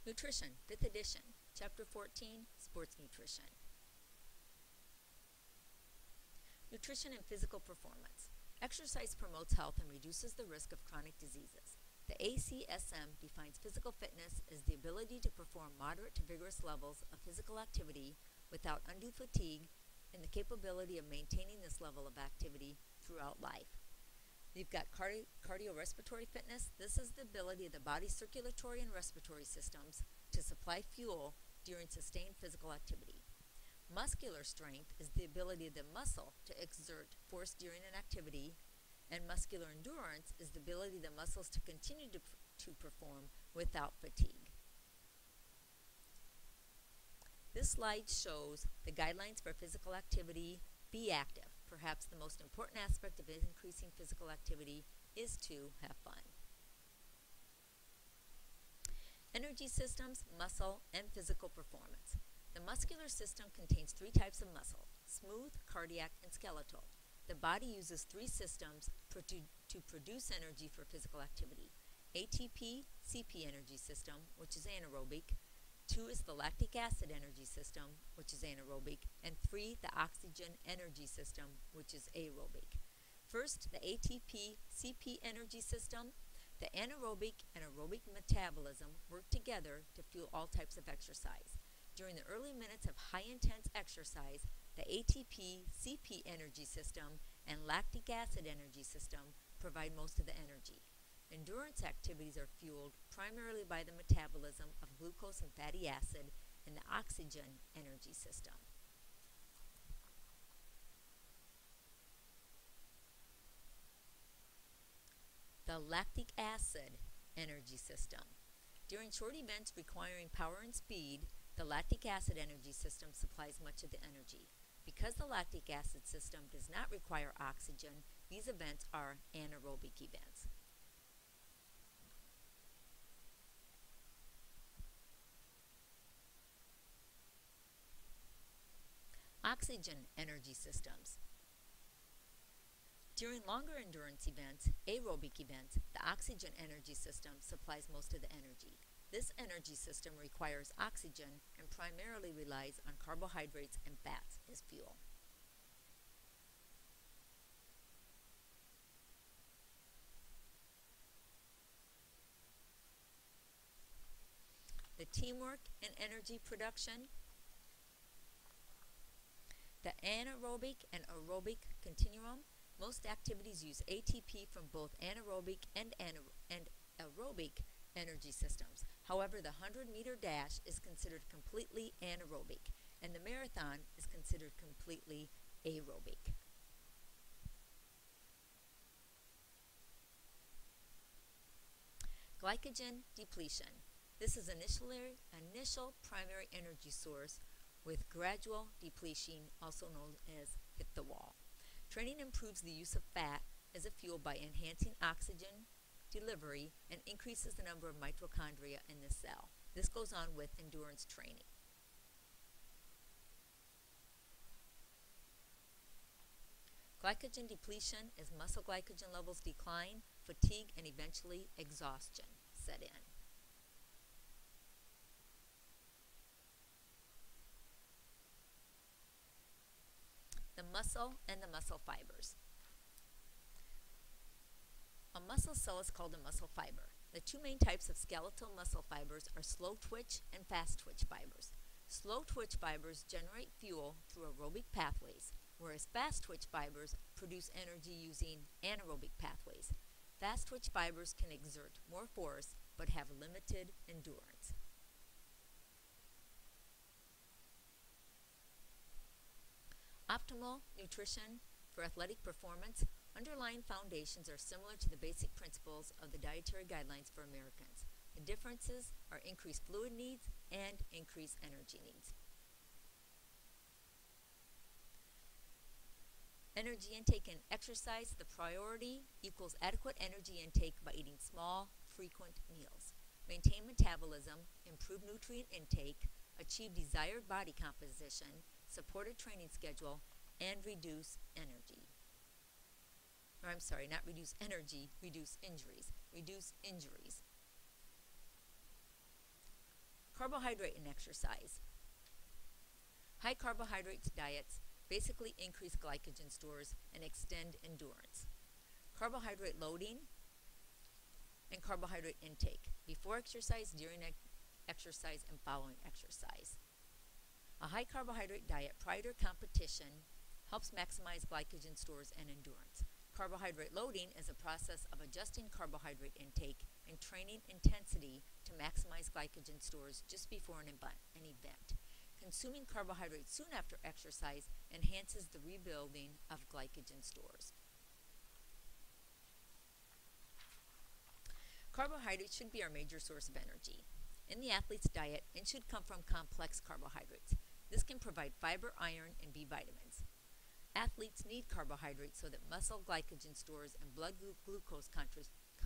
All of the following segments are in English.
Nutrition, 5th edition, Chapter 14, Sports Nutrition. Nutrition and physical performance. Exercise promotes health and reduces the risk of chronic diseases. The ACSM defines physical fitness as the ability to perform moderate to vigorous levels of physical activity without undue fatigue and the capability of maintaining this level of activity throughout life. You've got cardiorespiratory fitness. This is the ability of the body's circulatory and respiratory systems to supply fuel during sustained physical activity. Muscular strength is the ability of the muscle to exert force during an activity, and muscular endurance is the ability of the muscles to continue to perform without fatigue. This slide shows the guidelines for physical activity. Be active. Perhaps the most important aspect of increasing physical activity is to have fun. Energy systems, muscle, and physical performance. The muscular system contains 3 types of muscle: smooth, cardiac, and skeletal. The body uses 3 systems to produce energy for physical activity: ATP, CP energy system, which is anaerobic; 2 is the lactic acid energy system, which is anaerobic; and 3, the oxygen energy system, which is aerobic. First, the ATP-CP energy system. The anaerobic and aerobic metabolism work together to fuel all types of exercise. During the early minutes of high-intense exercise, the ATP-CP energy system and lactic acid energy system provide most of the energy. Endurance activities are fueled primarily by the metabolism of glucose and fatty acid in the oxygen energy system. The lactic acid energy system. During short events requiring power and speed, the lactic acid energy system supplies much of the energy. Because the lactic acid system does not require oxygen, these events are anaerobic events. Oxygen energy systems. During longer endurance events, aerobic events, the oxygen energy system supplies most of the energy. This energy system requires oxygen and primarily relies on carbohydrates and fats as fuel. The teamwork and energy production. The anaerobic and aerobic continuum. Most activities use ATP from both anaerobic and aerobic energy systems. However, the 100-meter dash is considered completely anaerobic, and the marathon is considered completely aerobic. Glycogen depletion. This is initial primary energy source with gradual depletion, also known as hit the wall. Training improves the use of fat as a fuel by enhancing oxygen delivery and increases the number of mitochondria in the cell. This goes on with endurance training. Glycogen depletion as muscle glycogen levels decline, fatigue, and eventually exhaustion set in. The muscle and the muscle fibers. A muscle cell is called a muscle fiber. The 2 main types of skeletal muscle fibers are slow twitch and fast twitch fibers. Slow twitch fibers generate fuel through aerobic pathways, whereas fast twitch fibers produce energy using anaerobic pathways. Fast twitch fibers can exert more force but have limited endurance. Optimal nutrition for athletic performance. Underlying foundations are similar to the basic principles of the dietary guidelines for Americans. The differences are increased fluid needs and increased energy needs. Energy intake and exercise. The priority equals adequate energy intake by eating small, frequent meals. Maintain metabolism, improve nutrient intake, achieve desired body composition, support a training schedule, and reduce energy. Or I'm sorry, not reduce energy, reduce injuries. Reduce injuries. Carbohydrate and exercise. High carbohydrate diets basically increase glycogen stores and extend endurance. Carbohydrate loading and carbohydrate intake before exercise, during exercise, and following exercise. A high carbohydrate diet prior to competition helps maximize glycogen stores and endurance. Carbohydrate loading is a process of adjusting carbohydrate intake and training intensity to maximize glycogen stores just before an event. Consuming carbohydrates soon after exercise enhances the rebuilding of glycogen stores. Carbohydrates should be our major source of energy. In the athlete's diet, it should come from complex carbohydrates. This can provide fiber, iron, and B vitamins. Athletes need carbohydrates so that muscle glycogen stores and blood glucose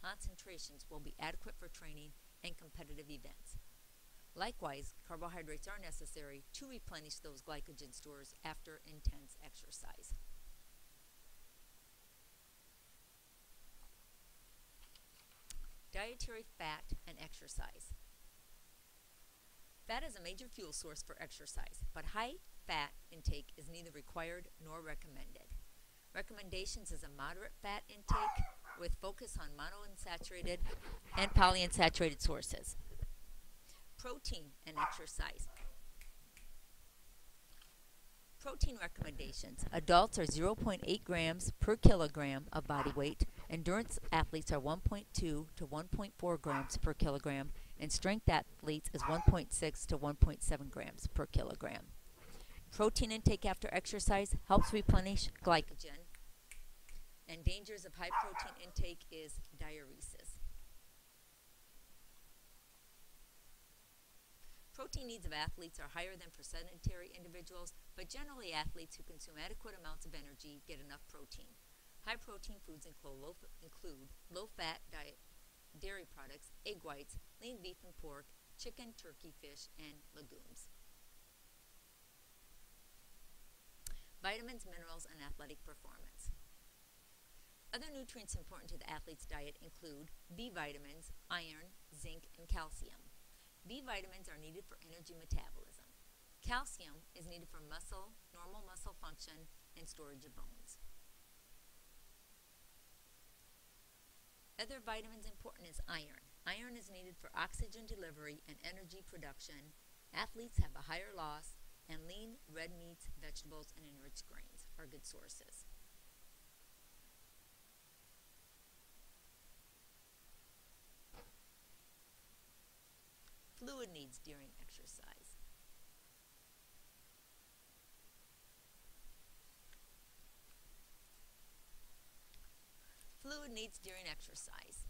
concentrations will be adequate for training and competitive events. Likewise, carbohydrates are necessary to replenish those glycogen stores after intense exercise. Dietary fat and exercise. Fat is a major fuel source for exercise, but high fat intake is neither required nor recommended. Recommendations is a moderate fat intake with focus on monounsaturated and polyunsaturated sources. Protein and exercise. Protein recommendations. Adults are 0.8 grams per kilogram of body weight. Endurance athletes are 1.2 to 1.4 grams per kilogram, and strength athletes is 1.6 to 1.7 grams per kilogram. Protein intake after exercise helps replenish glycogen, and dangers of high protein intake is diuresis. Protein needs of athletes are higher than for sedentary individuals, but generally athletes who consume adequate amounts of energy get enough protein. High protein foods include low-fat dairy products, egg whites, lean beef and pork, chicken, turkey, fish, and legumes. Vitamins, minerals, and athletic performance. Other nutrients important to the athlete's diet include B vitamins, iron, zinc, and calcium. B vitamins are needed for energy metabolism. Calcium is needed for normal muscle function, and storage of bones. Other vitamins important is iron. Iron is needed for oxygen delivery and energy production. Athletes have a higher loss, and lean, red meats, vegetables, and enriched grains are good sources. Fluid needs during exercise. Fluid needs during exercise.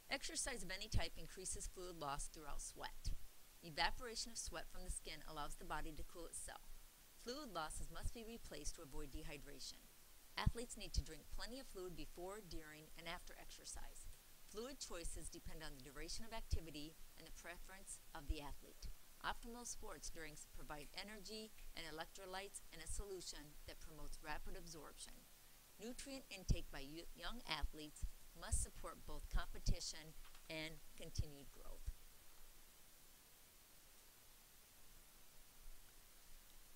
Exercise of any type increases fluid loss throughout sweat. Evaporation of sweat from the skin allows the body to cool itself. Fluid losses must be replaced to avoid dehydration. Athletes need to drink plenty of fluid before, during, and after exercise. Fluid choices depend on the duration of activity and the preference of the athlete. Optimal sports drinks provide energy and electrolytes in a solution that promotes rapid absorption. Nutrient intake by young athletes must support both competition and continued growth.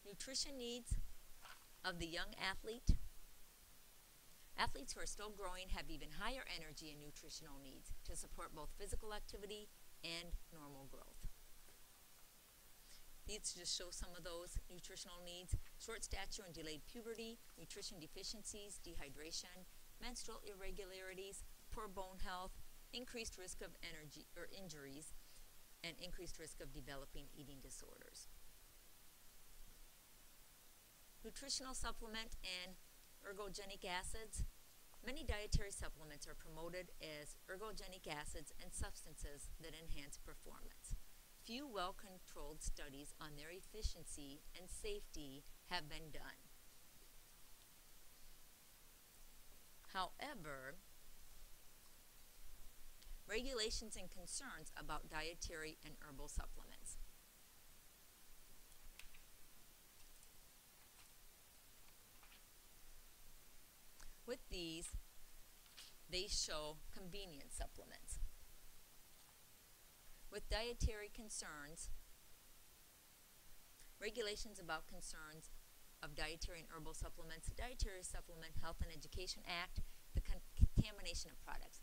Nutrition needs of the young athlete. Athletes who are still growing have even higher energy and nutritional needs to support both physical activity and normal growth. These just show some of those nutritional needs: short stature and delayed puberty, nutrition deficiencies, dehydration, menstrual irregularities, poor bone health, increased risk of injuries, and increased risk of developing eating disorders. Nutritional supplement and ergogenic acids. Many dietary supplements are promoted as ergogenic acids and substances that enhance performance. Few well-controlled studies on their efficiency and safety have been done. However, regulations and concerns about dietary and herbal supplements. With these, they show convenience supplements. dietary concerns, regulations about concerns of dietary and herbal supplements, the Dietary Supplement Health and Education Act, the contamination of products.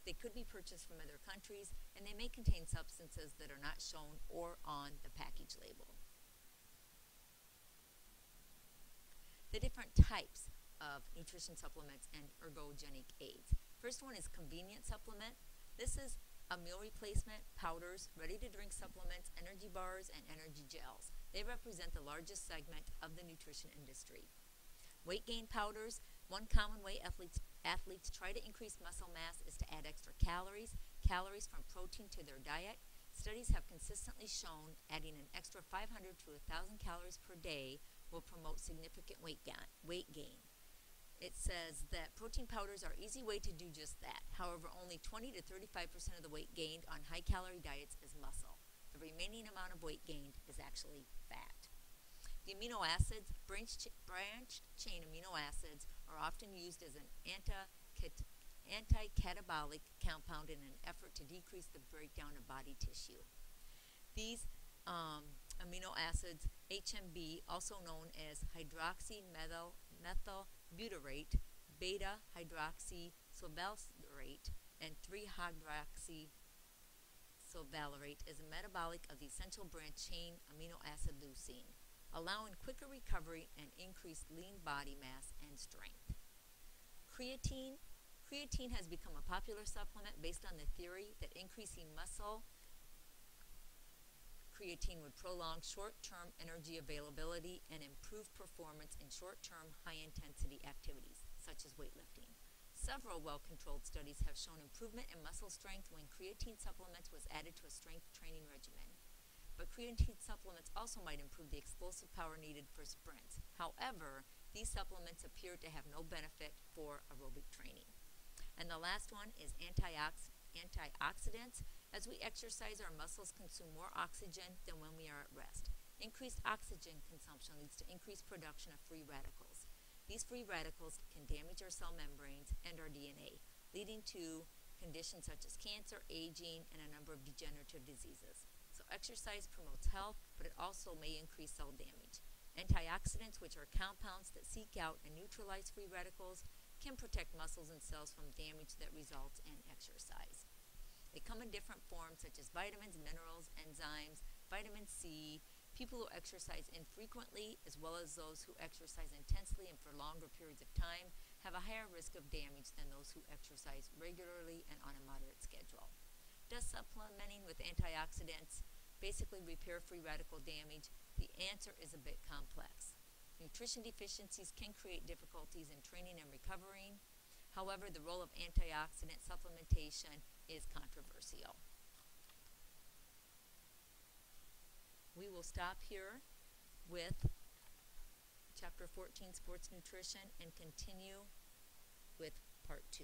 They could be purchased from other countries, and they may contain substances that are not shown or on the package label. The different types of nutrition supplements and ergogenic aids. First one is convenient supplement. This is a meal replacement, powders, ready-to-drink supplements, energy bars, and energy gels. They represent the largest segment of the nutrition industry. Weight gain powders. One common way athletes try to increase muscle mass is to add extra calories from protein to their diet. Studies have consistently shown adding an extra 500 to 1,000 calories per day will promote significant weight gain. It says that protein powders are an easy way to do just that. However, only 20 to 35% of the weight gained on high-calorie diets is muscle. The remaining amount of weight gained is actually fat. The amino acids, branched-chain amino acids, are often used as an anti-catabolic compound in an effort to decrease the breakdown of body tissue. These amino acids, HMB, also known as hydroxymethylbutyrate, beta-hydroxysovalsarate, and 3-hydroxysovalsarate, is a metabolic of the essential branch-chain amino acid leucine, allowing quicker recovery and increased lean body mass and strength. Creatine. Creatine has become a popular supplement based on the theory that increasing muscle creatine would prolong short-term energy availability and improve performance in short-term high-intensity activities, such as weightlifting. Several well-controlled studies have shown improvement in muscle strength when creatine supplements was added to a strength training regimen. But creatine supplements also might improve the explosive power needed for sprints. However, these supplements appear to have no benefit for aerobic training. And the last one is antioxidants. As we exercise, our muscles consume more oxygen than when we are at rest. Increased oxygen consumption leads to increased production of free radicals. These free radicals can damage our cell membranes and our DNA, leading to conditions such as cancer, aging, and a number of degenerative diseases. So exercise promotes health, but it also may increase cell damage. Antioxidants, which are compounds that seek out and neutralize free radicals, can protect muscles and cells from damage that results in exercise. They come in different forms such as vitamins, minerals, enzymes, vitamin C. People who exercise infrequently, as well as those who exercise intensely and for longer periods of time, have a higher risk of damage than those who exercise regularly and on a moderate schedule. Does supplementing with antioxidants basically repair free radical damage? The answer is a bit complex. Nutrition deficiencies can create difficulties in training and recovering. However, the role of antioxidant supplementation is controversial. We will stop here with Chapter 14, Sports Nutrition, and continue with Part 2.